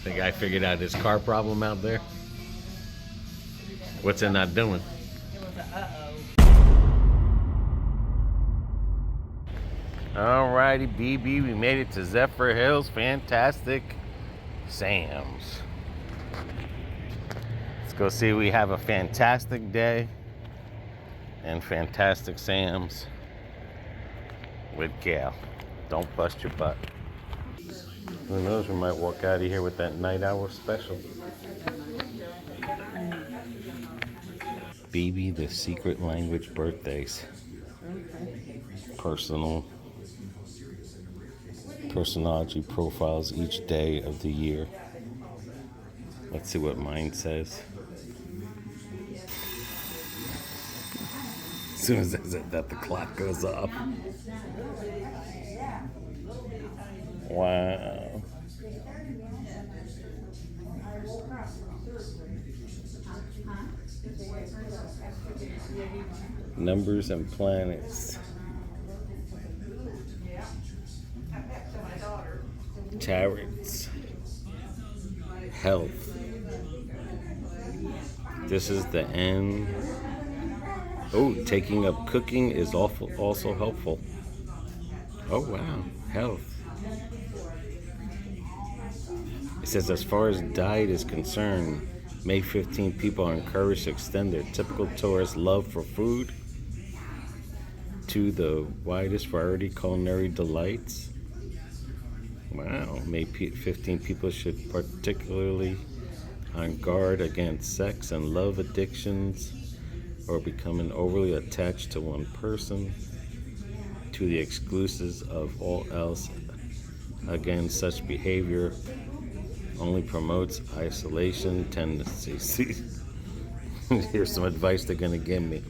The guy figured out his car problem out there. What's it not doing? It was a uh-oh. Alrighty, BB, we made it to Zephyrhills. Fantastic Sam's. Let's go see. We have a fantastic day and fantastic Sam's with Gail. Don't bust your butt. Who knows, we might walk out of here with that night hour special. BB, the secret language birthdays. Personality profiles each day of the year. Let's see what mine says. As soon as I said that, the clock goes off. Wow. Numbers and planets. Tarots. Health. This is the end. Oh, taking up cooking is also helpful. Oh, wow. Health. It says, as far as diet is concerned, May 15 people are encouraged to extend their typical tourist love for food to the widest variety culinary delights. Wow. May 15 people should particularly on guard against sex and love addictions or becoming overly attached to one person to the exclusives of all else. Again, such behavior only promotes isolation tendencies. Here's some advice they're going to give me.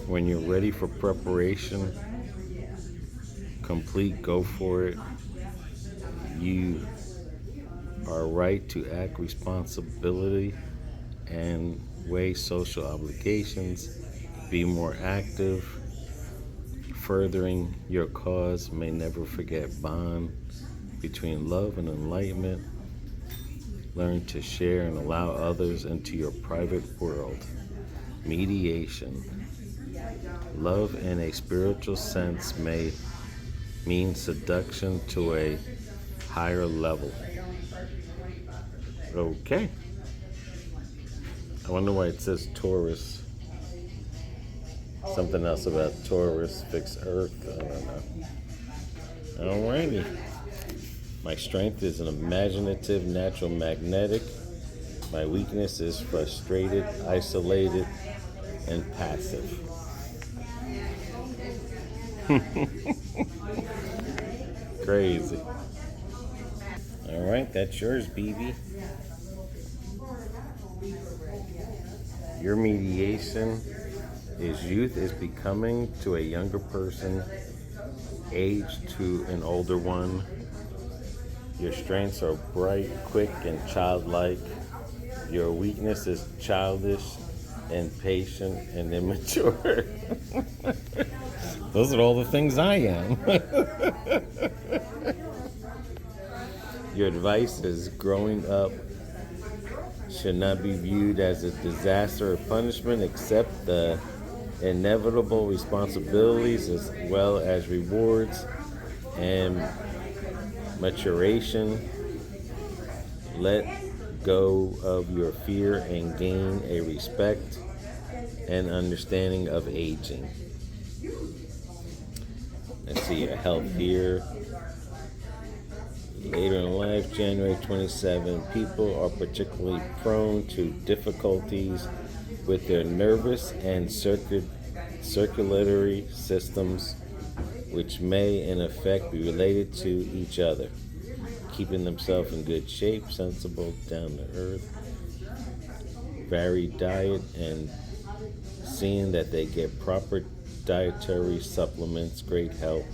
When you're ready for preparation, complete, go for it. You are right to act responsibility and weigh social obligations. Be more active. Furthering your cause. May never forget bond between love and enlightenment. Learn to share and allow others into your private world. Mediation. Love in a spiritual sense may mean seduction to a higher level. Okay. I wonder why it says Taurus. Something else about Taurus, fix Earth. I don't know. Alrighty. My strength is an imaginative, natural magnetic. My weakness is frustrated, isolated, and passive. Crazy. Alright, that's yours, BB. Your mediation is youth is becoming to a younger person, age to an older one. Your strengths are bright, quick, and childlike. Your weakness is childish, impatient, and immature. Those are all the things I am. Your advice is growing up should not be viewed as a disaster or punishment, except the inevitable responsibilities as well as rewards and maturation. Let go of your fear and gain a respect and understanding of aging. Let's see your health here. Later in life, January 27, people are particularly prone to difficulties with their nervous and circulatory systems, which may in effect be related to each other. Keeping themselves in good shape, sensible, down to earth, varied diet, and seeing that they get proper dietary supplements, great health,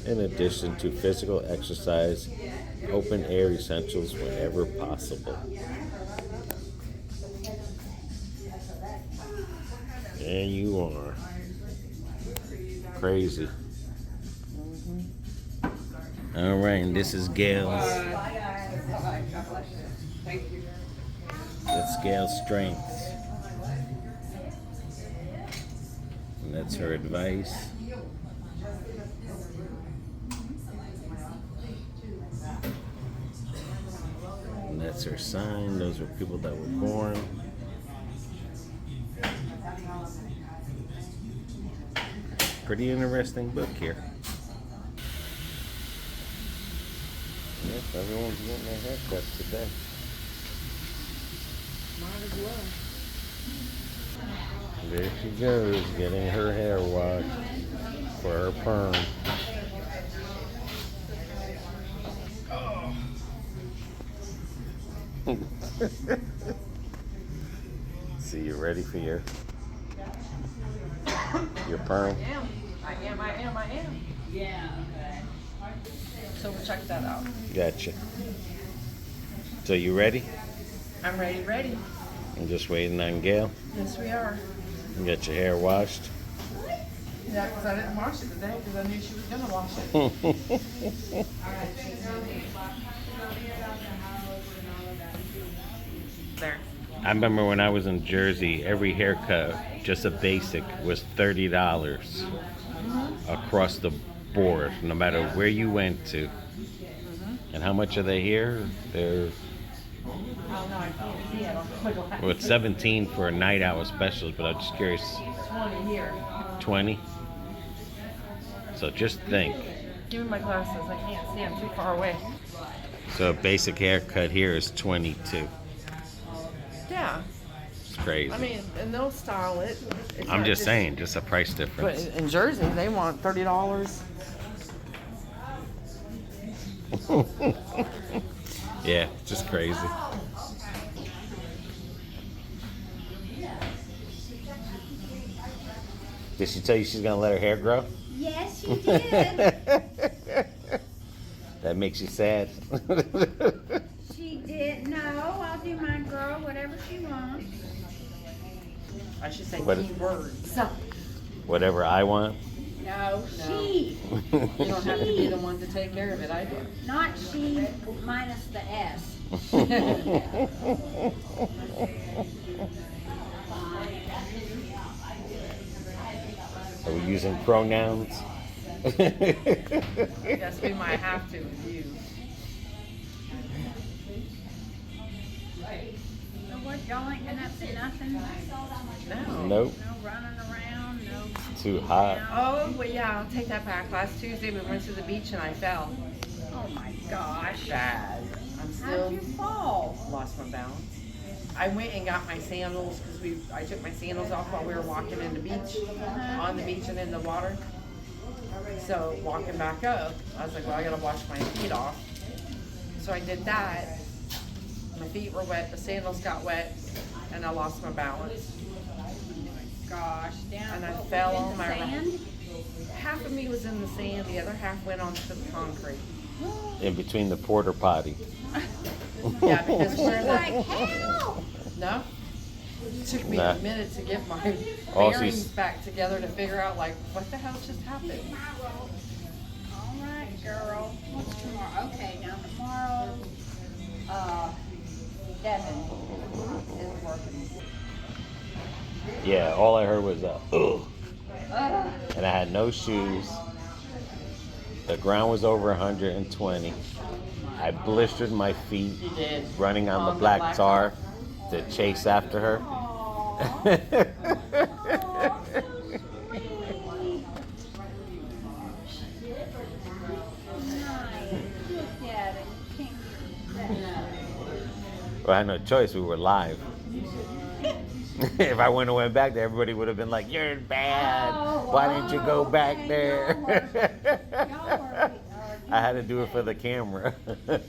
in addition to physical exercise, open air essentials whenever possible. There you are. Crazy. All right, and this is Gail's Thank you. That's Gail's strengths. And that's her advice. And that's her sign. Those were people that were born. Pretty interesting book here. Yep, everyone's getting their haircuts today. Might as well. There she goes, getting her hair washed for her perm. So you ready for your perm? I am. Yeah, okay. So we'll check that out. Gotcha. So you ready? I'm ready. I'm just waiting on Gail. Yes, we are. You got your hair washed. Yeah, because I didn't wash it today because I knew she was going to wash it. There. I remember when I was in Jersey, every haircut, just a basic, was $30 across the board, no matter where you went to. And how much are they here? They're Oh, no, I can't see it. well, it's 17 for a night hour specials, but I'm just curious. 20 here. 20? So just think. Give me my glasses. I can't see. I'm too far away. So a basic haircut here is 22. Yeah. It's crazy. I mean, and they'll style it. It's I'm not just saying, just a price But difference. in Jersey, they want $30. Yeah, just crazy. Did she tell you she's gonna let her hair grow? Yes, she did. That makes you sad. She did. No, I'll do my girl whatever she wants. I should say What- key words. Whatever I want. No, she. You don't have to be the one to take care of it. I do. Not she minus the S. Are we using pronouns? Yes, we might have to with you. So what, y'all ain't been up to nothing? No. Nope. No running around, no. Too hot. Oh, well, yeah, I'll take that back. Last Tuesday we went to the beach and I fell. Oh my gosh. Bad. I'm How'd still you fall? lost my balance. I went and got my sandals because I took my sandals off while we were walking in the beach, on the beach and in the water. So walking back up, I was like, well, I gotta wash my feet off. So I did that. My feet were wet, the sandals got wet, and I lost my balance. Gosh, down. And I what, fell in on the my sand? Half of me was in the sand, the other half went onto the concrete. In between the porta potty. Yeah, because She's we're like, like, help! no. It took me Nah. a minute to get my All bearings she's- back together to figure out, like, what the hell just happened? All right, girl. What's tomorrow? Okay, now tomorrow, Devin is working. Yeah, all I heard was ugh. Ugh. And I had no shoes. The ground was over 120. I blistered my feet You did. running on On the the black black tar to chase after her. Aw. Aw, so sweet. Nice. Look at it. You can't get that. Well, I had no choice. We were live. If I wouldn't have went back there, everybody would have been like, "You're bad. Why didn't you go back okay, there?" Y'all were I had to do it for the camera. I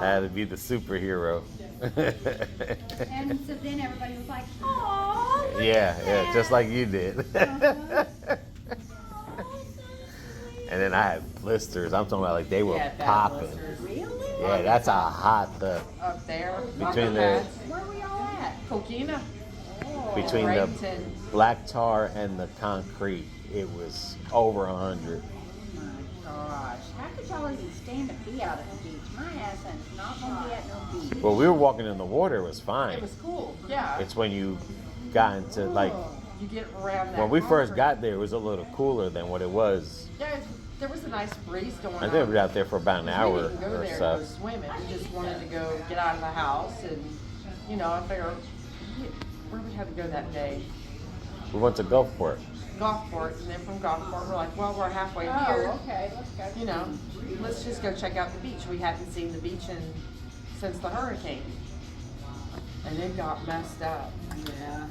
had to be the superhero. And so then everybody was like, oh, Yeah, just like you did. And then I had blisters. I'm talking about like they were Yeah, bad popping. blisters. Really? Yeah, that's a hot Up there. Between the- pads. Where were y'all at? Coquina. Oh, between the Bradenton. black tar and the concrete. It was over 100. Gosh. How could y'all even stand to be out at the beach? My ass is not gonna be at no beach. Well, we were walking in the water. It was fine. It was cool. Yeah. It's when you got into like you get around that. when we first concrete. got there, it was a little cooler than what it was. Yeah, there was a nice breeze going on. I think we were out there for about an We hour didn't go or there so. to go swimming. We just wanted to go get out of the house, and you know, I figured where we had to go that day. We went to Gulfport. Gulfport, and then from Gulfport, we're like, well, we're halfway Oh, here. okay, let's go. You know, let's just go check out the beach. We hadn't seen the beach since the hurricane, and it got messed up. Yeah.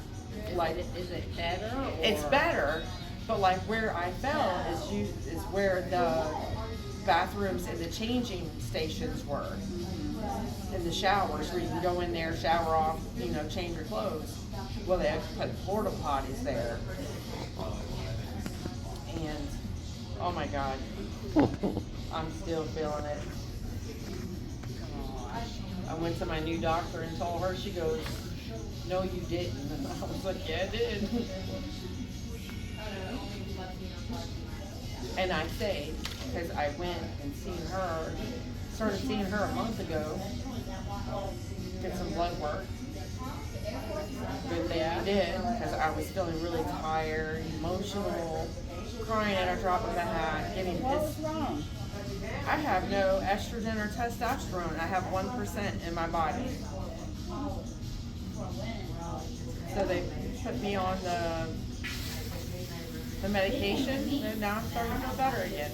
Like, Is it better? Or? it's better, but like where I fell is where the bathrooms and the changing stations were, and the showers where you can go in there, shower off, you know, change your clothes. Well, they have put porta potties there, and oh my God, I'm still feeling it. I went to my new doctor and told her, she goes, no, you didn't. And I was like, yeah, I did. And I say, because I went and started seeing her a month ago, did some blood work. Good thing I did, because I was feeling really tired, emotional, crying at a drop of a hat, getting What's pissed. wrong? I have no estrogen or testosterone. I have 1% in my body. So they put me on the medication, and now I'm starting to feel better again.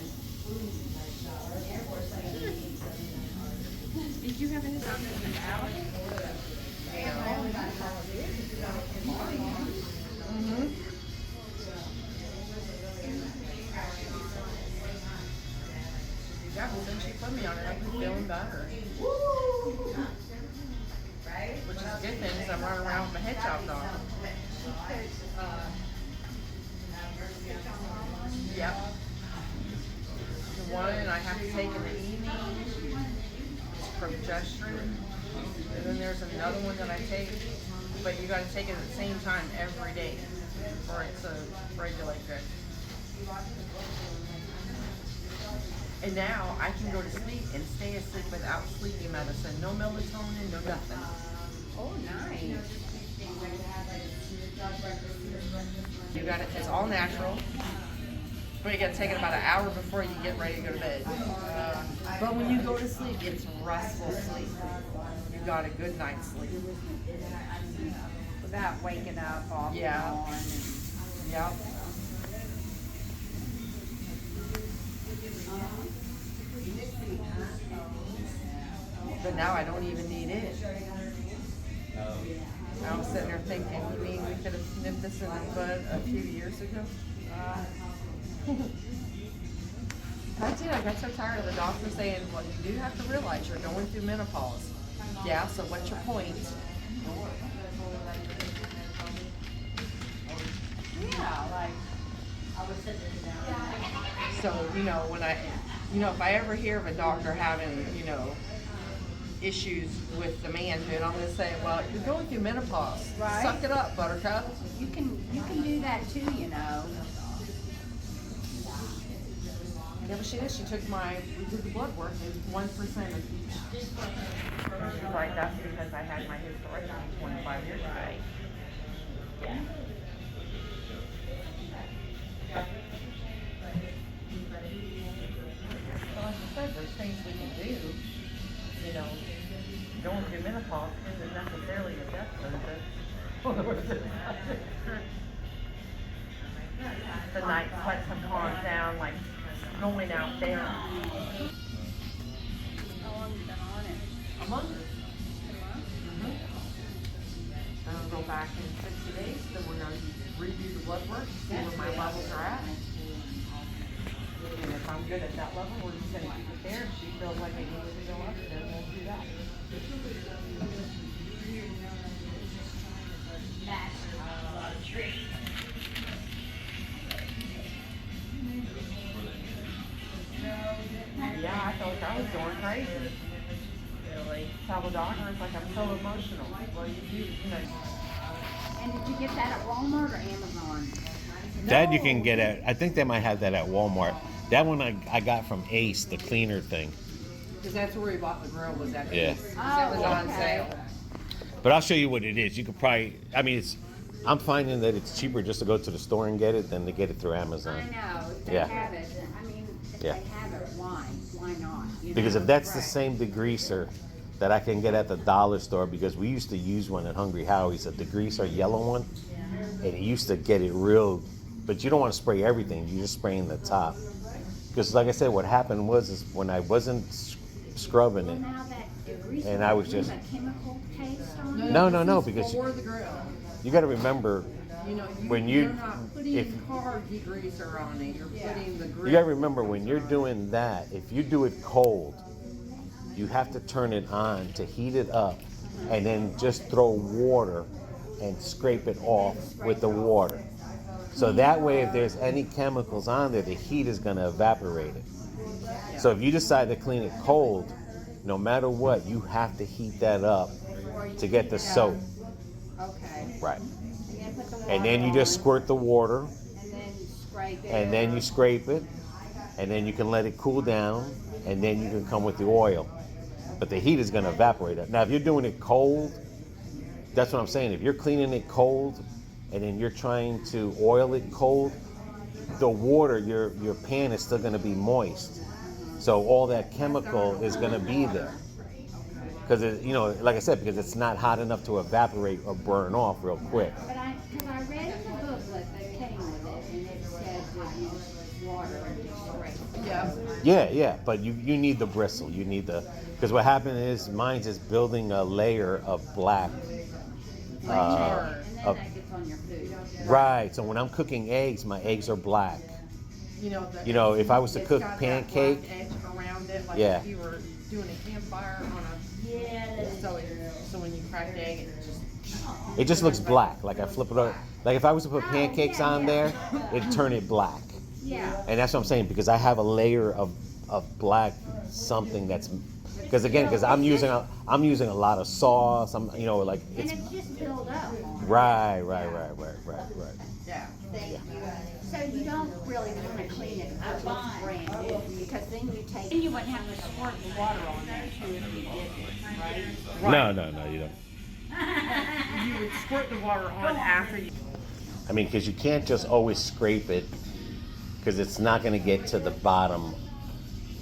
Did you have any doctors in Dallas? Mm-hmm. Yeah, well, then she put me on it. I've been feeling better. Which is a good thing, because I'm running around with my head chopped off. Yep. The one I have to take in the evening is progesterone. And then there's another one that I take, but you gotta take it at the same time every day for it to regulate good. And now I can go to sleep and stay asleep without sleeping medicine. No melatonin, no nothing. Oh, nice. You got it. It's all natural. But you gotta take it about an hour before you get ready to go to bed. But when you go to sleep, it's restful sleep. You got a good night's sleep. Without waking up off Yeah. and on. And... Yep. But now I don't even need it. I was sitting there thinking, you mean we could have nipped this in the bud a few years ago? I did. I got so tired of the doctor saying, well, you do have to realize you're going through menopause. Yeah, so what's your point? Yeah, like. So, you know, if I ever hear of a doctor having, you know, issues with the manhood, I'm going to say, well, you're going through menopause. Right. Suck it up, buttercup. You can do that too, you know. Yeah, but she did. She took we did the blood work, and 1% of each. She's like, that's because I had my hysterectomy 25 years ago. Yeah. Well, like I said, there's things we can do. You know, going through menopause isn't necessarily a death sentence. The night sweats have calmed down, like going out there. How long you been on it? A month. And I'll go back in 60 days, then we're going to redo the blood work, see where my levels are at. And if I'm good at that level, we're just going to keep it there. If she feels like it needs to go up, then we'll do that. Yeah, I felt like I was going crazy. Really? Tell the doctor, it's like I'm so emotional. Well, you do, you know. And did you get that at Walmart or Amazon? That you can get at, I think they might have that at Walmart. That one I got from Ace, the cleaner thing. Because that's where we bought the grill, was at Yeah. Ace. 'Cause it was on sale. But I'll show you what it is. You could probably, I mean, I'm finding that it's cheaper just to go to the store and get it than to get it through Amazon. I know. If they Yeah. have it. I mean, if Yeah. they have it, why? Why not? You Because know? if that's the Right. same degreaser that I can get at the dollar store, because we used to use one at Hungry Howie's, a degreaser yellow one, and it used to get it real, but you don't want to spray everything, you just spray in the top. Because like I said, what happened was when I wasn't scrubbing Well, it, now that degreaser and I was has just- a chemical taste on it. No, this is because for the grill. you got to remember, You know, when you're you- not putting if- car degreaser on it. You're putting the grill. you got to remember when you're doing that, if you do it cold, you have to turn it on to heat it up, and then just throw water and scrape it off with the water. So that way, if there's any chemicals on there, the heat is going to evaporate it. So if you decide to clean it cold, no matter what, you have to heat that up to get the soap. Okay. Right. And then put the water And then you just on, squirt the water, and then scrape it. and then you scrape it, and then you can let it cool down, and then you can come with the oil. But the heat is going to evaporate it. Now, if you're doing it cold, that's what I'm saying. If you're cleaning it cold, and then you're trying to oil it cold, the water, your pan is still going to be moist. So all that chemical is going to be there. Because, you know, like I said, because it's not hot enough to evaporate or burn off real quick. But because I read in the booklet that came with it, and it said to use water and just scrape. Yeah. Yeah, but you need the bristle. You need the, because what happened is mine's is building a layer of black. And then that gets on your food. Right. So when I'm cooking eggs, my eggs are black. You You know, if I was to it's cook got that pancake, black edge around it, like Yeah. if you were doing a campfire on a. So when you crack the egg, it just looks black. Like I flip it up. Like if I was to put pancakes on there, it'd turn it black. Yeah. And that's what I'm saying, because I have a layer of black something that's, because I'm using a lot of sauce. You know, like And it's it's just built up. right. yeah. So you don't really want to clean it up with brand new, because then you take. And you wouldn't have to squirt the water on there too if you did it, right? No, you don't. You would squirt the water on after you. I mean, because you can't just always scrape it, because it's not going to get to the bottom,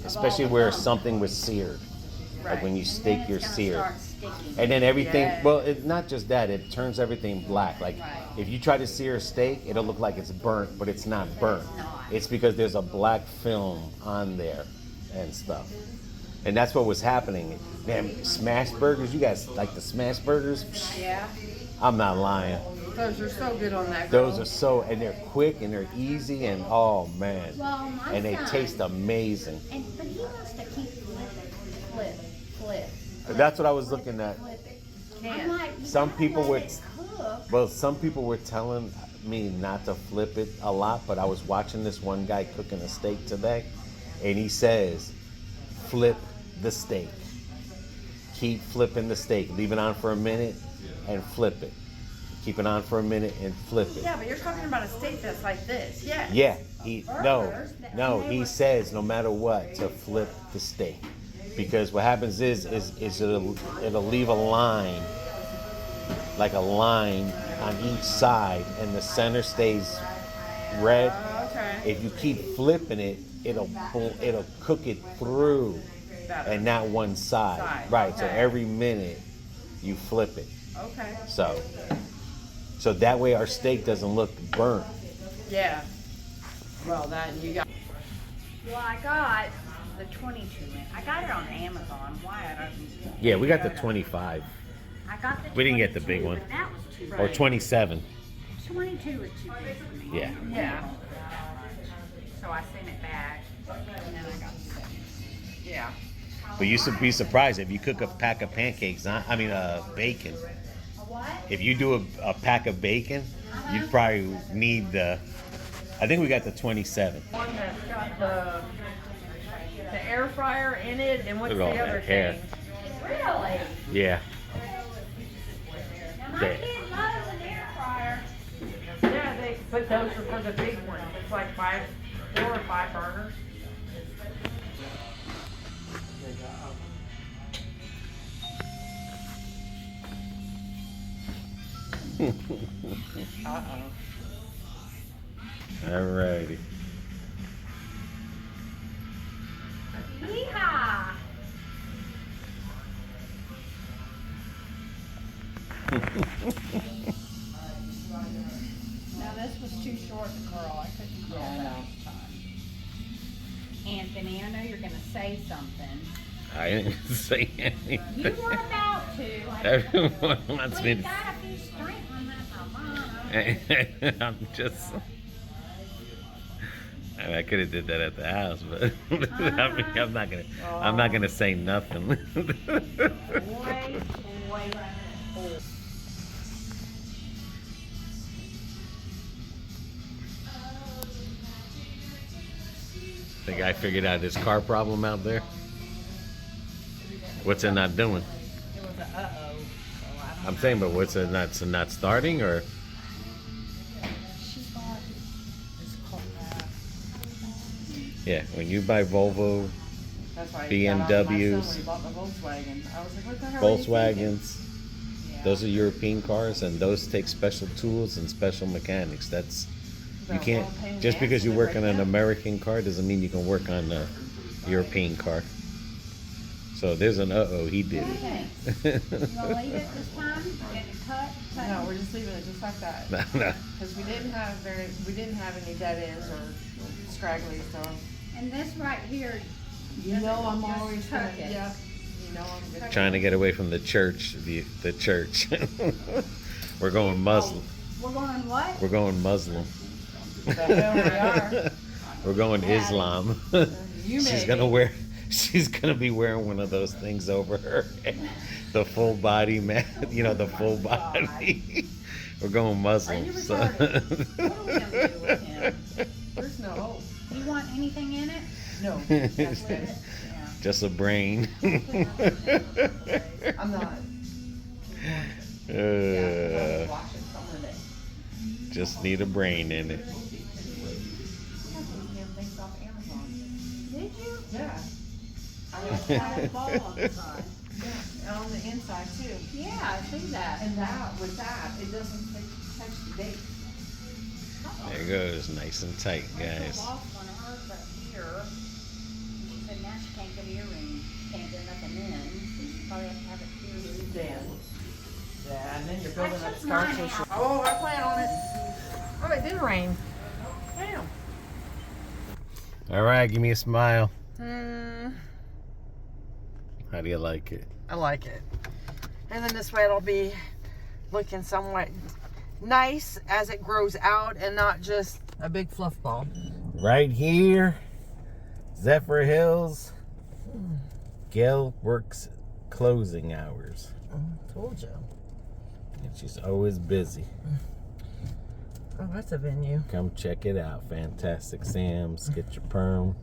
especially where something was seared. Like when you steak your sear. And then everything, Yeah. well, it's not just that, it turns everything black. Like if you try to sear a steak, it'll look like it's burnt, but it's not burnt. It's because there's a black film on there and stuff. And that's what was happening. Damn, smash burgers, you guys like the smash burgers? Yeah. I'm not lying. Those are so good on that grill. Those are so, and they're quick and they're easy and oh man. Well, my And they son- taste amazing. But he wants to keep flip. That's what I was looking at. Flip it. Can't. I'm like, you Some gotta people let would, it cook. well, some people were telling me not to flip it a lot, but I was watching this one guy cooking a steak today, and he says, flip the steak. Keep flipping the steak. Leave it on for a minute and flip it. Keep it on for a minute and flip it. Yeah, but you're talking about a steak that's like this. Yeah. Yeah, he says no matter what to flip the steak, because what happens is it'll leave a line, like a line on each side, and the center stays red. Okay. If you keep flipping it, it'll cook it through, Better. and not one side. Side, Right. So okay. every minute you flip it. Okay. So that way our steak doesn't look burnt. Yeah. Well, that you got. Well, I got the 22 inch. I got it on Amazon. Why I don't. Yeah, we got the 25 I got the. We didn't get the big 22, one. but that was too or big. 27. 22 was too big for me. Yeah. Yeah. So I sent it back, and then I got the second. Yeah. But you should be surprised if you cook a pack of pancakes. Bacon. What? If you do a pack of bacon, you'd probably need the. I think we got the 27. One that's got the air fryer in it, and what's Look at all the that other hair. thing? Really? Yeah. Now, my There. kid loves an air fryer. Yeah, but those are for the big ones. It's like 4 or 5 burners. Uh-oh. Alrighty. Yeehaw! No, this was too short to curl. I couldn't curl Yeah, I know. that time. Anthony, I know you're gonna say something. I didn't say anything. You were about to. Everyone wants Well, me you to. got a few strength on that, Mama. I'm just. I mean, I could have did that at the house, but I mean, I'm not gonna say nothing. Wait. The guy figured out his car problem out there. What's it not doing? It was a uh-oh. So I don't I'm saying, but what's it not starting or? She bought this called Yeah, when you buy Volvo, That's why he got on my son when BMWs, he bought the Volkswagen. I was like, what the hell are you thinking? Volkswagens, yeah. those are European cars, and those take special tools and special mechanics. That's you They're can't well paying just because you gas, work they're on an right American car doesn't mean you can work on a European car. So there's an he did You gonna leave it this time? Get it cut? now. No, we're just leaving it just like that. it. Because we didn't have any dead ends or straggly stuff. And this right here, You know I'm just always tuck gonna, it. yeah. You know I'm good. Trying to get away from the church, the church. We're going Muslim. we're going what? We're going Muslim. The hell we are. We're going Islam. You She's gonna be wearing one of those things over her head. The full body mat, the full body. We're going Muslim. Are you so. What are we gonna do with him? There's no hope. Do you want anything in it? No, that's good. Yeah. Just a brain. I'm not. Uh, Watch it some day. just need a brain in it. I got these damn things off Amazon. Did you? Yeah. Got a ball on the side. Yeah, and on the inside too. Yeah, I see that. And with that, it doesn't touch the date. There it goes, nice and tight, I guys. took off one of hers up here. She said now she can't get earrings, can't get nothing in. So you probably have to have it here. Then. Yeah, and then you're I building up took scar mine tissue. out. Oh, I plan on it. Oh, it did rain. Damn. All right, give me a smile. Hmm. How do you like it? I like it. And then this way it'll be looking somewhat nice as it grows out and not just a big fluff ball. Right here, Zephyrhills. Gail works closing hours. Told you. And she's always busy. Oh, that's a venue. Come check it out. Fantastic Sam's. Get your perm.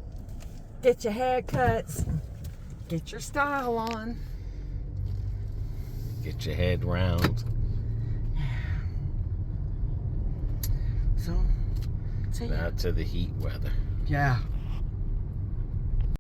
Get your haircuts. Get your style on. Get your head round. So, see ya. Out to the heat weather. Yeah.